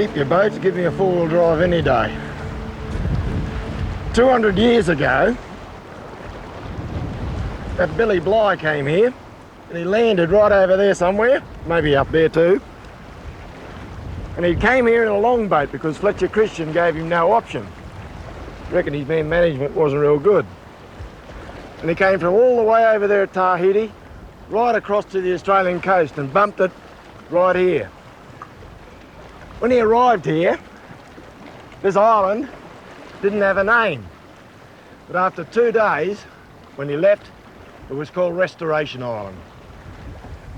keep your boats, give me a four-wheel drive any day. 200 years ago, that Billy Bligh came here, and he landed right over there somewhere, maybe up there too. And he came here in a longboat because Fletcher Christian gave him no option. I reckon his man management wasn't real good. And he came from all the way over there at Tahiti, right across to the Australian coast and bumped it right here. When he arrived here, this island didn't have a name. But after 2 days, when he left, it was called Restoration Island.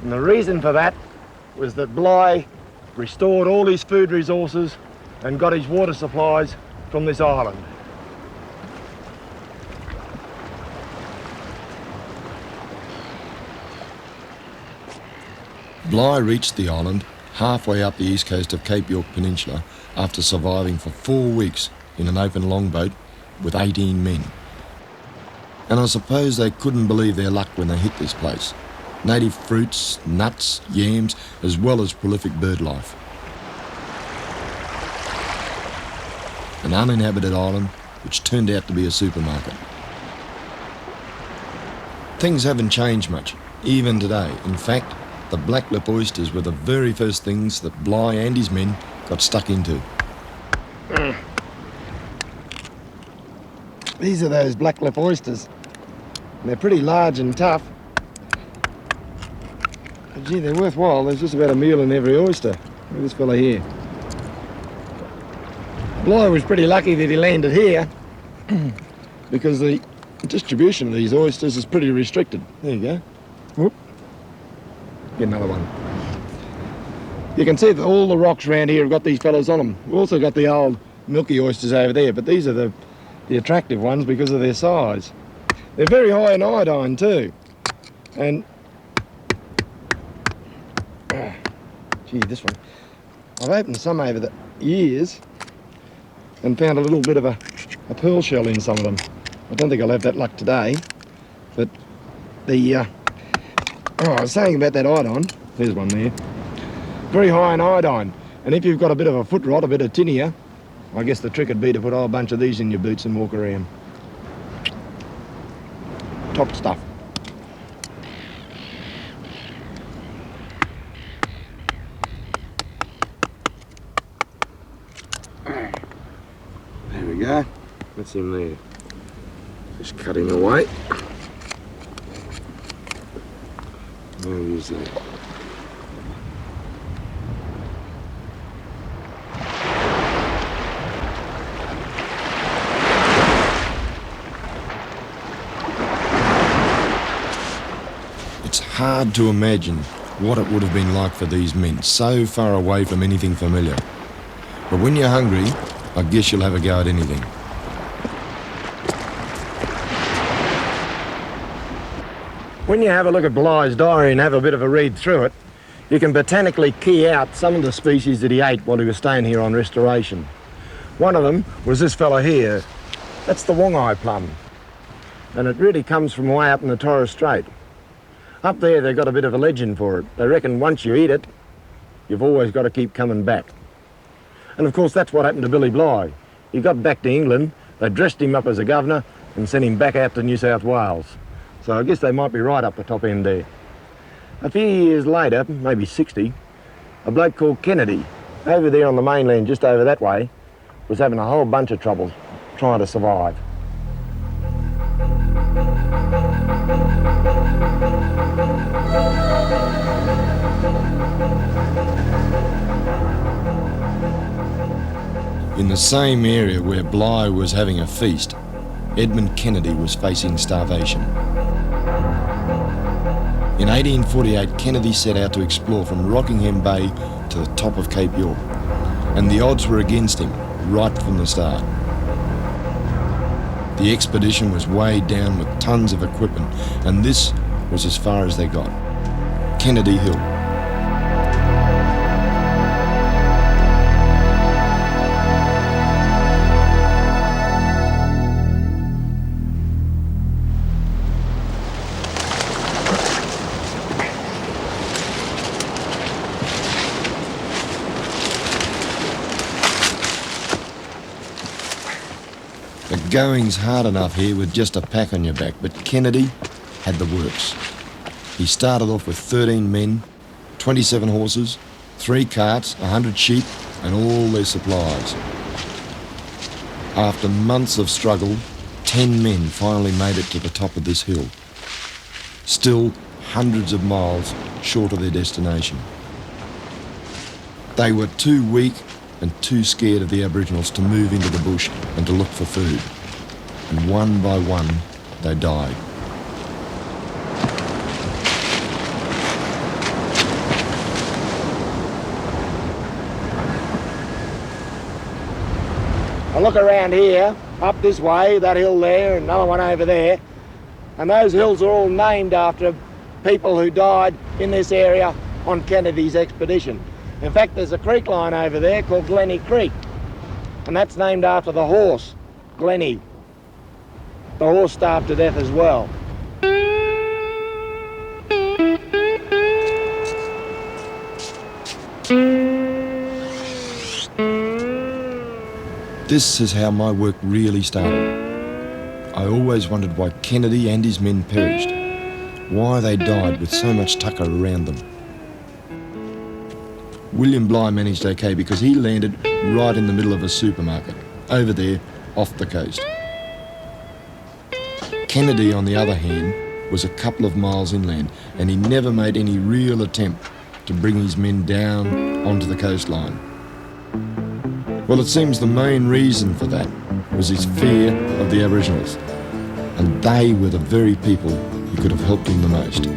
And the reason for that was that Bligh restored all his food resources and got his water supplies from this island. Bligh reached the island halfway up the east coast of Cape York Peninsula after surviving for 4 weeks in an open longboat with 18 men. And I suppose they couldn't believe their luck when they hit this place. Native fruits, nuts, yams, as well as prolific bird life. An uninhabited island which turned out to be a supermarket. Things haven't changed much, even today. In fact, the black lip oysters were the very first things that Bligh and his men got stuck into. These are those black lip oysters. And they're pretty large and tough. But gee, they're worthwhile. There's just about a meal in every oyster. Look at this fella here. Bligh was pretty lucky that he landed here because the distribution of these oysters is pretty restricted. There you go. Whoop. Get another one. You can see that all the rocks around here have got these fellas on them. We've also got the old milky oysters over there, but these are the attractive ones because of their size. They're very high in iodine too. And gee, this one. I've opened some over the years and found a little bit of a pearl shell in some of them. I don't think I'll have that luck today, but I was saying about that iodine. There's one there. Very high in iodine. And if you've got a bit of a foot rot, a bit of tinea, I guess the trick would be to put a whole bunch of these in your boots and walk around. Top stuff. There we go. That's him there. Just cut him away. There he is there. It's hard to imagine what it would have been like for these men, so far away from anything familiar. But when you're hungry, I guess you'll have a go at anything. When you have a look at Bligh's diary and have a bit of a read through it, you can botanically key out some of the species that he ate while he was staying here on restoration. One of them was this fella here. That's the wong-eye plum. And it really comes from way up in the Torres Strait. Up there they've got a bit of a legend for it. They reckon once you eat it, you've always got to keep coming back. And of course that's what happened to Billy Bligh. He got back to England, they dressed him up as a governor and sent him back out to New South Wales. So I guess they might be right up the top end there. A few years later, maybe 60, a bloke called Kennedy, over there on the mainland just over that way, was having a whole bunch of trouble trying to survive. In the same area where Bligh was having a feast, Edmund Kennedy was facing starvation. In 1848, Kennedy set out to explore from Rockingham Bay to the top of Cape York, and the odds were against him right from the start. The expedition was weighed down with tons of equipment, and this was as far as they got. Kennedy Hill. going's hard enough here with just a pack on your back, but Kennedy had the works. He started off with 13 men, 27 horses, 3 carts, 100 sheep, and all their supplies. After months of struggle, 10 men finally made it to the top of this hill. Still hundreds of miles short of their destination. They were too weak and too scared of the Aboriginals to move into the bush and to look for food. And one by one, they died. I look around here, up this way, that hill there, and another one over there, and those hills are all named after people who died in this area on Kennedy's expedition. In fact, there's a creek line over there called Glennie Creek, and that's named after the horse, Glennie. The horse starved to death as well. This is how my work really started. I always wondered why Kennedy and his men perished, why they died with so much tucker around them. William Bligh managed okay because he landed right in the middle of a supermarket, over there, off the coast. Kennedy, on the other hand, was a couple of miles inland, and he never made any real attempt to bring his men down onto the coastline. Well, it seems the main reason for that was his fear of the Aboriginals, and they were the very people who could have helped him the most.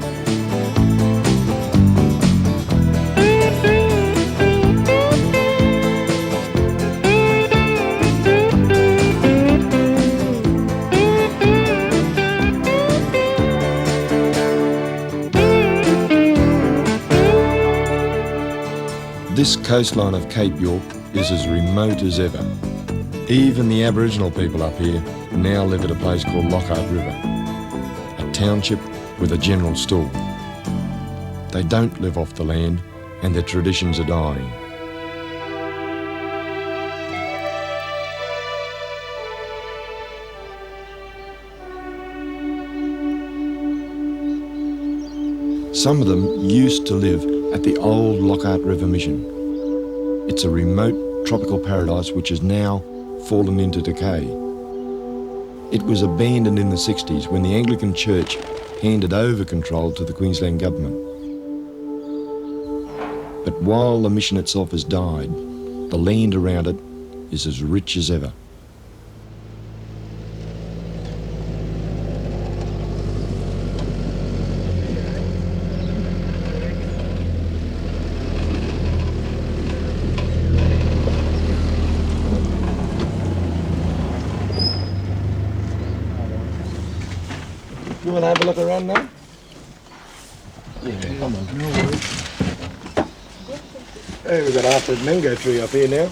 This coastline of Cape York is as remote as ever. Even the Aboriginal people up here now live at a place called Lockhart River, a township with a general store. They don't live off the land, and their traditions are dying. Some of them used to live at the old Lockhart River mission. It's a remote tropical paradise which has now fallen into decay. It was abandoned in the 60s when the Anglican Church handed over control to the Queensland government. But while the mission itself has died, the land around it is as rich as ever. You want to have a look around now? Yeah, come on. No worries. Hey, we've got half that mango tree up here now.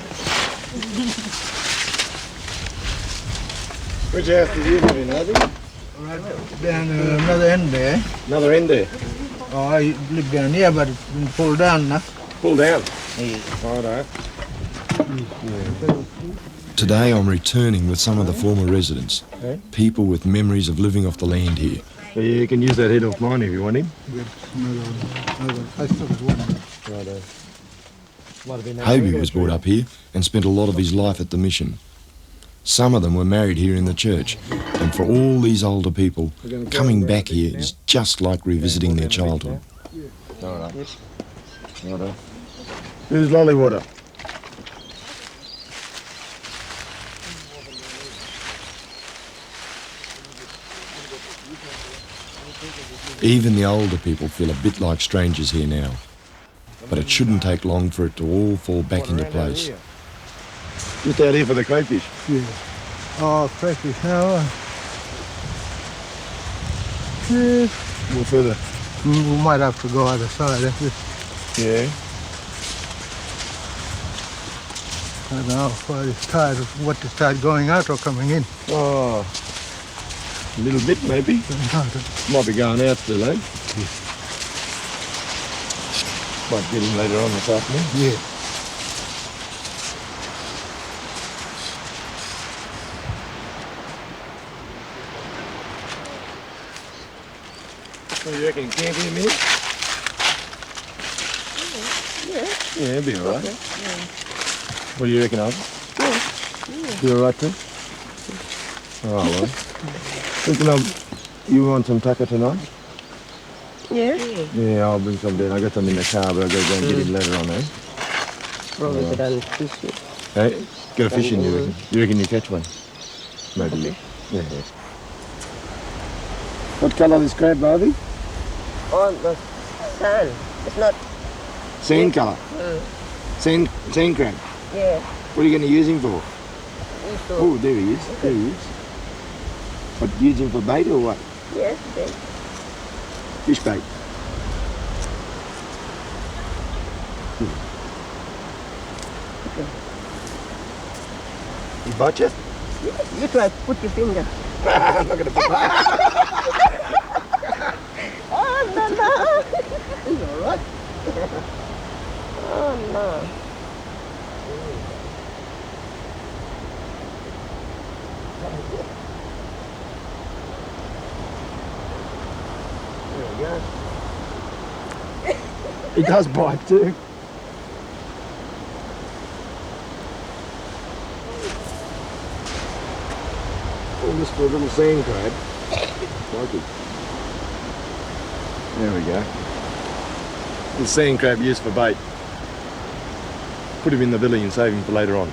Which house do you live in, Harvey? Right down another end there. Another end there? Oh, I live down here, but it's been pulled down now. Pulled down? Yeah. Righto. Today I'm returning with some of the former residents, Okay. people with memories of living off the land here. Yeah, you can use that head off mine if you want him. I still got one. Righto. Might have been that Hobie mango was tree. brought up here and spent a lot of his life at the mission. Some of them were married here in the church, and for all these older people, coming back here is just like revisiting their childhood. Righto. Righto. Who's Lollywater? Even the older people feel a bit like strangers here now, but it shouldn't take long for it to all fall back into place. Just out here for the crayfish. Yeah. Oh, crayfish now. Yeah. More further. We might have to go other side. Yeah. I don't know how far it's tired of what to start going out or coming in. Oh, a little bit maybe. Might be going out still, eh? Might get him later on this afternoon. Yeah. What do you reckon? Camp here a minute? Yeah, it'll be alright. What do you reckon, Ozzy? You alright too? Oh, well. Thinking you want some tucker tonight? Yeah. Yeah, I'll bring some down. I got some in the car, but I've got to go and get him later on, eh? Probably get on fishing. Hey, get a fish in, you reckon? You reckon you catch one? Maybe. Yeah. What colour this crab, Barbie? On the sand. It's not. Sand colour. Sand crab. Yeah. What are you going to use him for? Used Oh, there he is. There he is. What, use him for bait or what? Yes, then. Fish bait. You bite you? You try put your finger. I'm not going to put my... Oh, no. He's all right. Oh, no. There we go. He does bite too. All this for a little sand crab. Crikey. There we go. The sand crab used for bait. Put him in the billy and save him for later on.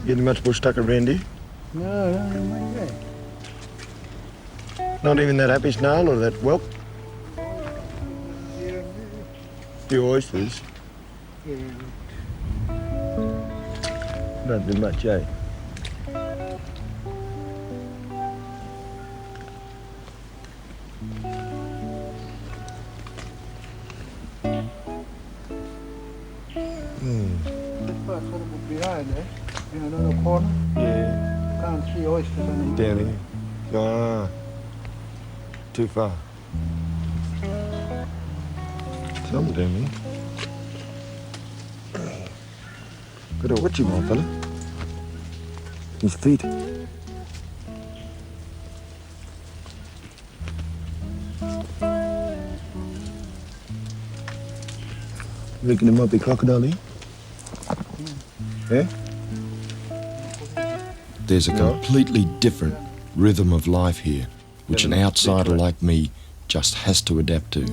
Getting much bush tucker around here? No, not yet. Not even that happy snail or that whelk? Few oysters. Yeah. Don't do much, eh? That's sort of behind, eh? In another corner. Yeah. Can't see oysters anymore. Down here. Ah. Too far. Some down here. Got to watch him, old fella. His feet. Reckon it might be crocodile here? Yeah? There's a completely different rhythm of life here, which an outsider like me just has to adapt to.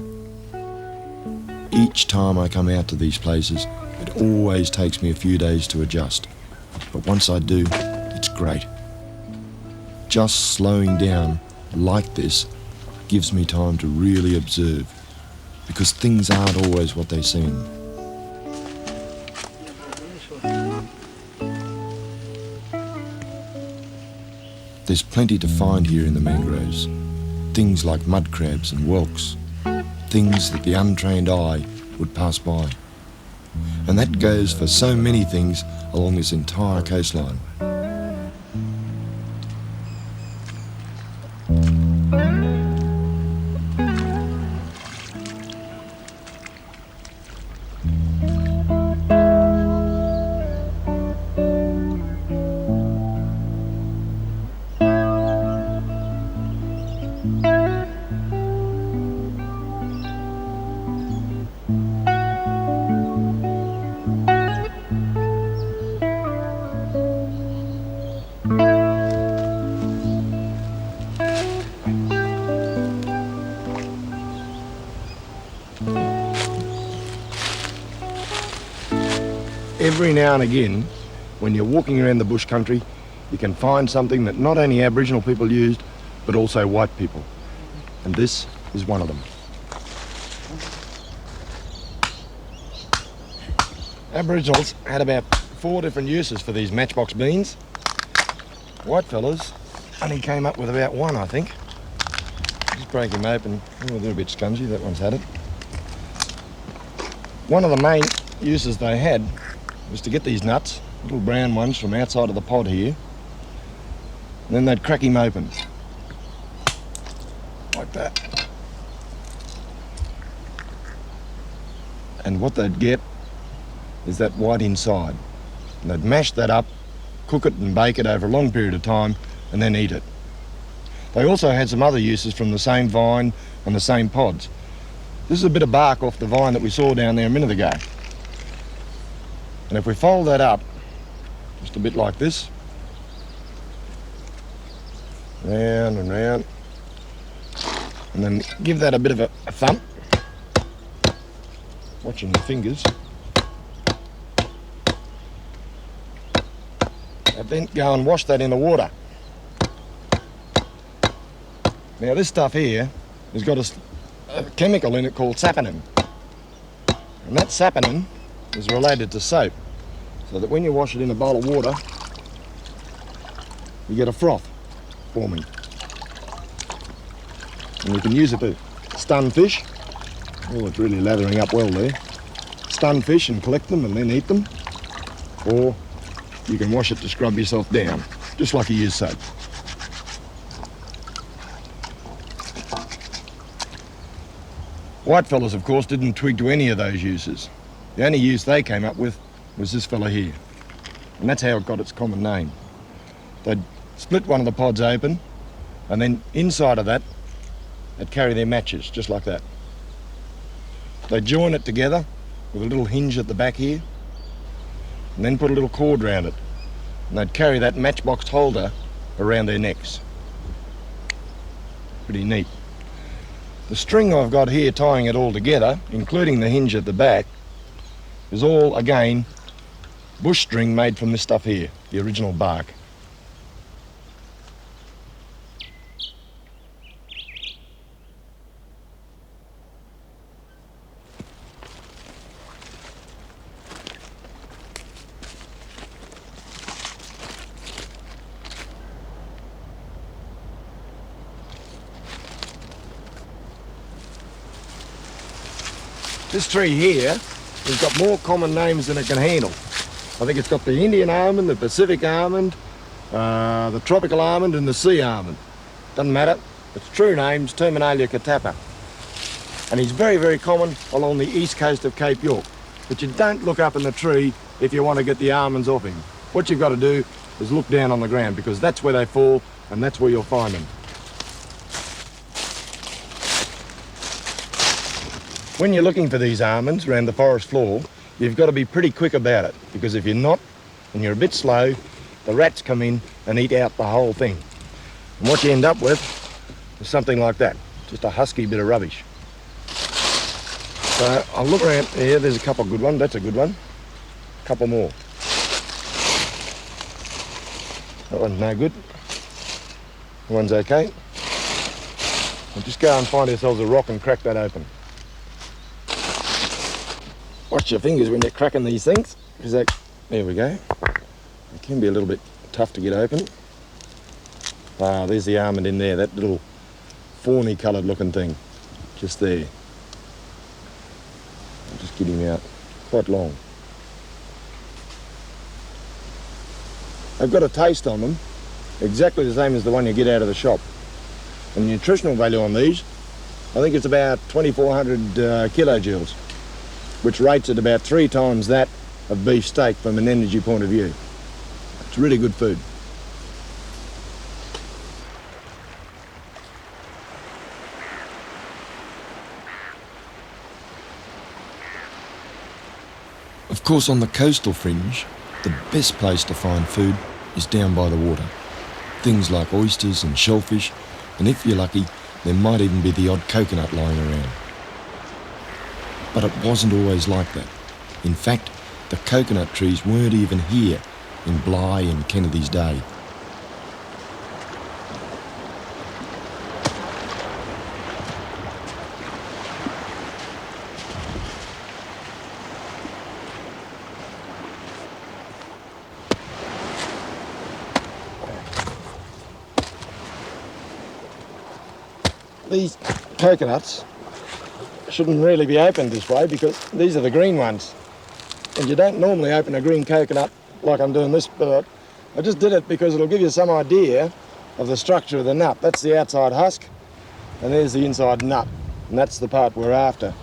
Each time I come out to these places, it always takes me a few days to adjust. But once I do, it's great. Just slowing down like this gives me time to really observe, because things aren't always what they seem. There's plenty to find here in the mangroves. Things like mud crabs and whelks. Things that the untrained eye would pass by. And that goes for so many things along this entire coastline. Every now and again, when you're walking around the bush country, you can find something that not only Aboriginal people used, but also white people. And this is one of them. Aboriginals had about 4 different uses for these matchbox beans. White fellas only came up with about 1, I think. Just break him open. Oh, they're a bit scungy, that one's had it. One of the main uses they had was to get these nuts, little brown ones from outside of the pod here, and then they'd crack him open. Like that. And what they'd get is that white inside. And they'd mash that up, cook it and bake it over a long period of time, and then eat it. They also had some other uses from the same vine and the same pods. This is a bit of bark off the vine that we saw down there a minute ago. And if we fold that up, just a bit like this, round and round, and then give that a bit of a thump, watching your fingers, and then go and wash that in the water. Now this stuff here has got a chemical in it called saponin, and that saponin is related to soap, so that when you wash it in a bowl of water, you get a froth forming. And you can use it to stun fish. Oh, it's really lathering up well there. Stun fish and collect them and then eat them. Or you can wash it to scrub yourself down, just like you use soap. Whitefellas, of course, didn't twig to any of those uses. The only use they came up with was this fella here. And that's how it got its common name. They'd split one of the pods open, and then inside of that, they'd carry their matches, just like that. They'd join it together with a little hinge at the back here, and then put a little cord around it. And they'd carry that matchbox holder around their necks. Pretty neat. The string I've got here tying it all together, including the hinge at the back, is all, again, bush string made from this stuff here, the original bark. This tree here has got more common names than it can handle. I think it's got the Indian almond, the Pacific almond, the tropical almond and the sea almond. Doesn't matter. Its true name's Terminalia catappa. And he's very, very common along the east coast of Cape York. But you don't look up in the tree if you want to get the almonds off him. What you've got to do is look down on the ground, because that's where they fall and that's where you'll find them. When you're looking for these almonds around the forest floor, you've got to be pretty quick about it, because if you're not, and you're a bit slow, the rats come in and eat out the whole thing. And what you end up with is something like that, just a husky bit of rubbish. So I'll look around here, there's a couple of good ones, that's a good one. A couple more. That one's no good. That one's okay. We'll just go and find ourselves a rock and crack that open. Watch your fingers when you're cracking these things, because there we go. They can be a little bit tough to get open. Ah, there's the almond in there, that little fawny coloured looking thing, just there. I'll just get him out, quite long. They've got a taste on them, exactly the same as the one you get out of the shop. And the nutritional value on these, I think it's about 2,400 kilojoules, which rates at about 3 times that of beef steak from an energy point of view. It's really good food. Of course, on the coastal fringe, the best place to find food is down by the water. Things like oysters and shellfish, and if you're lucky, there might even be the odd coconut lying around. But it wasn't always like that. In fact, the coconut trees weren't even here in Bligh in Kennedy's day. These coconuts shouldn't really be opened this way, because these are the green ones. And you don't normally open a green coconut like I'm doing this, but I just did it because it'll give you some idea of the structure of the nut. That's the outside husk, and there's the inside nut, and that's the part we're after.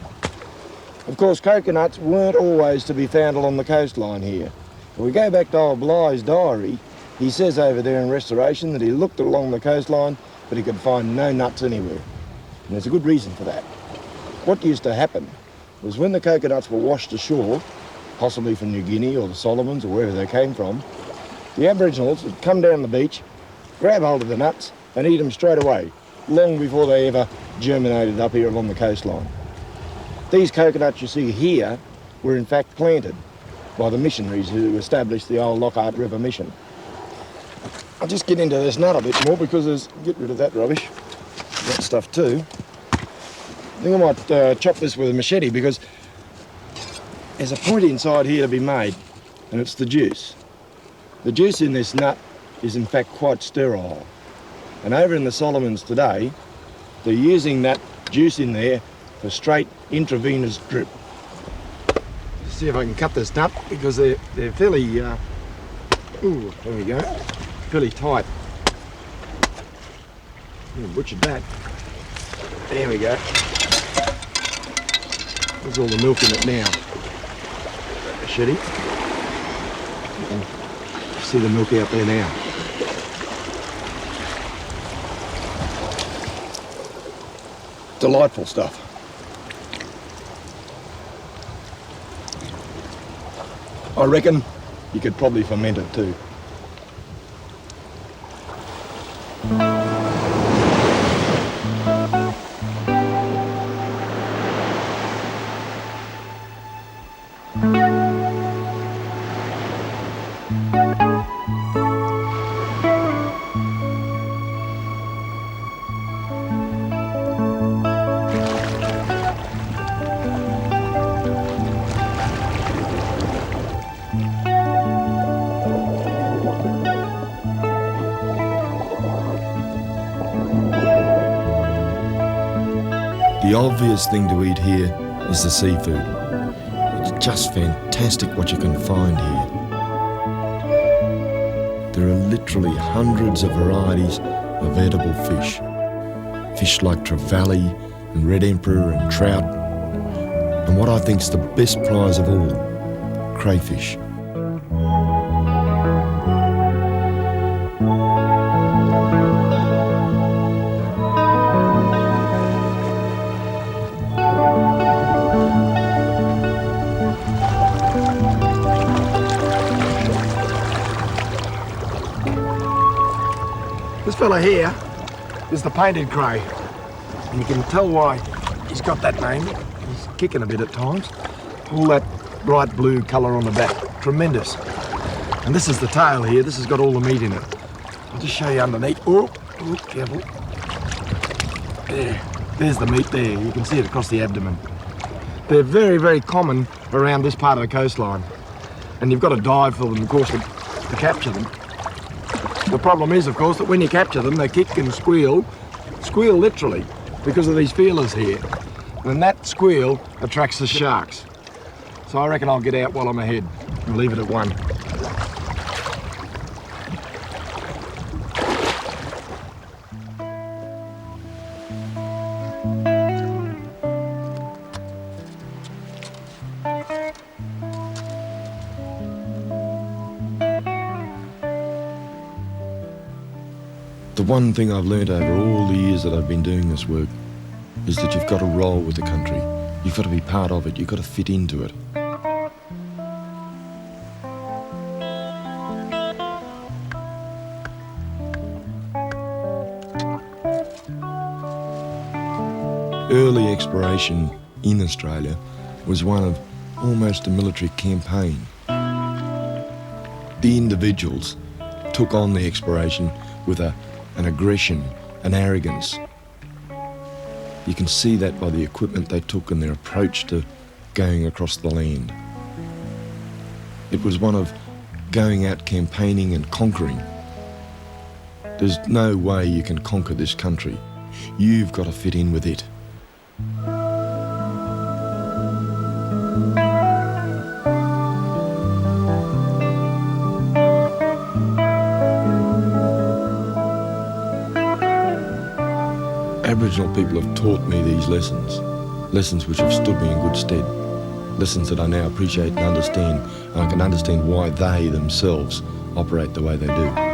Of course, coconuts weren't always to be found along the coastline here. If we go back to old Bligh's diary, he says over there in Restoration that he looked along the coastline, but he could find no nuts anywhere. And there's a good reason for that. What used to happen was when the coconuts were washed ashore, possibly from New Guinea or the Solomons or wherever they came from, the Aboriginals would come down the beach, grab hold of the nuts and eat them straight away, long before they ever germinated up here along the coastline. These coconuts you see here were in fact planted by the missionaries who established the old Lockhart River mission. I'll just get into this nut a bit more because get rid of that rubbish. That stuff too. I think I might chop this with a machete because there's a point inside here to be made, and it's the juice. The juice in this nut is in fact quite sterile. And over in the Solomons today, they're using that juice in there for straight intravenous drip. Let's see if I can cut this nut because they're fairly, ooh, there we go, fairly tight. Butchered that. There we go. There's all the milk in it now. Machete. You can see the milk out there now. Delightful stuff. I reckon you could probably ferment it too. The obvious thing to eat here is the seafood. It's just fantastic what you can find here. There are literally hundreds of varieties of edible fish. Fish like trevally and red emperor and trout. And what I think's the best prize of all, crayfish. This fella here is the painted cray, and you can tell why he's got that name. He's kicking a bit at times. All that bright blue colour on the back, tremendous. And this is the tail here. This has got all the meat in it. I'll just show you underneath. Oh, careful. There's the meat there. You can see it across the abdomen. They're very, very common around this part of the coastline, and you've got to dive for them, of course, to capture them. The problem is, of course, that when you capture them, they kick and squeal literally, because of these feelers here. And that squeal attracts the sharks. So I reckon I'll get out while I'm ahead and leave it at one. The one thing I've learned over all the years that I've been doing this work is that you've got to roll with the country. You've got to be part of it. You've got to fit into it. Early exploration in Australia was one of almost a military campaign. The individuals took on the exploration with an aggression, an arrogance. You can see that by the equipment they took and their approach to going across the land. It was one of going out campaigning and conquering. There's no way you can conquer this country. You've got to fit in with it. Aboriginal people have taught me these lessons which have stood me in good stead. Lessons that I now appreciate and understand, and I can understand why they themselves operate the way they do.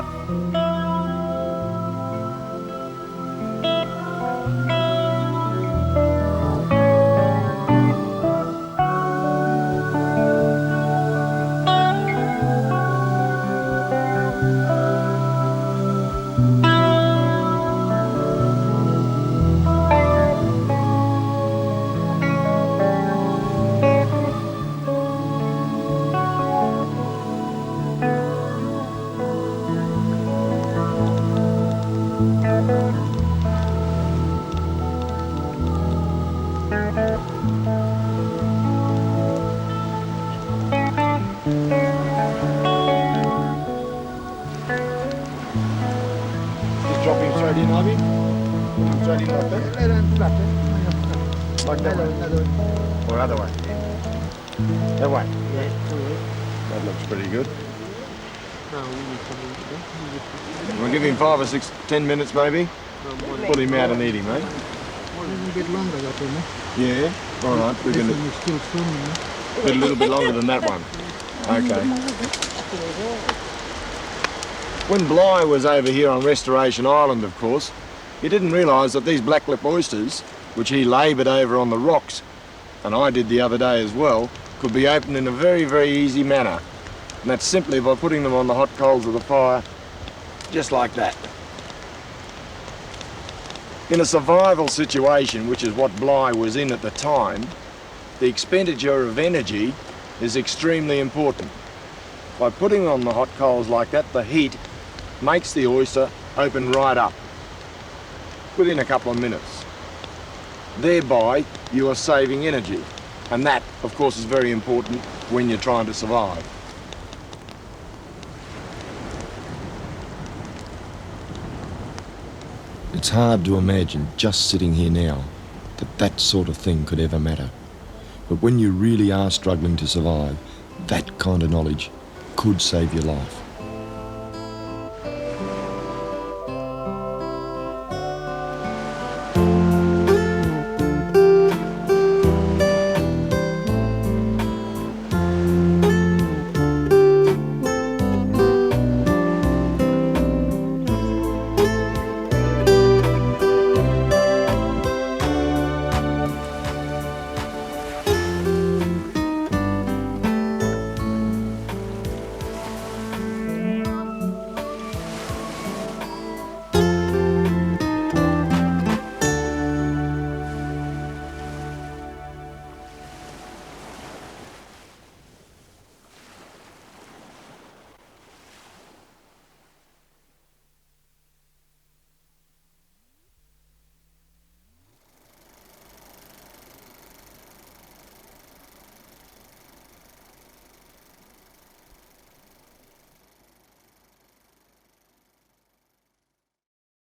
Just drop him straight in, Ivy. Put him straight in like that. Like that way. Or other way. That way. That looks pretty good. We'll give him 5 or 6, 10 minutes maybe. Pull him out and eat him, eh? A little bit longer, that one, eh? Yeah. All right. We're This going one is still swimming, eh? to get a little bit longer than that one. Okay. When Bligh was over here on Restoration Island, of course, he didn't realise that these blacklip oysters, which he laboured over on the rocks, and I did the other day as well, could be opened in a very, very easy manner. And that's simply by putting them on the hot coals of the fire, just like that. In a survival situation, which is what Bligh was in at the time, the expenditure of energy is extremely important. By putting them on the hot coals like that, the heat makes the oyster open right up within a couple of minutes. Thereby, you are saving energy. And that, of course, is very important when you're trying to survive. It's hard to imagine, just sitting here now, that that sort of thing could ever matter. But when you really are struggling to survive, that kind of knowledge could save your life.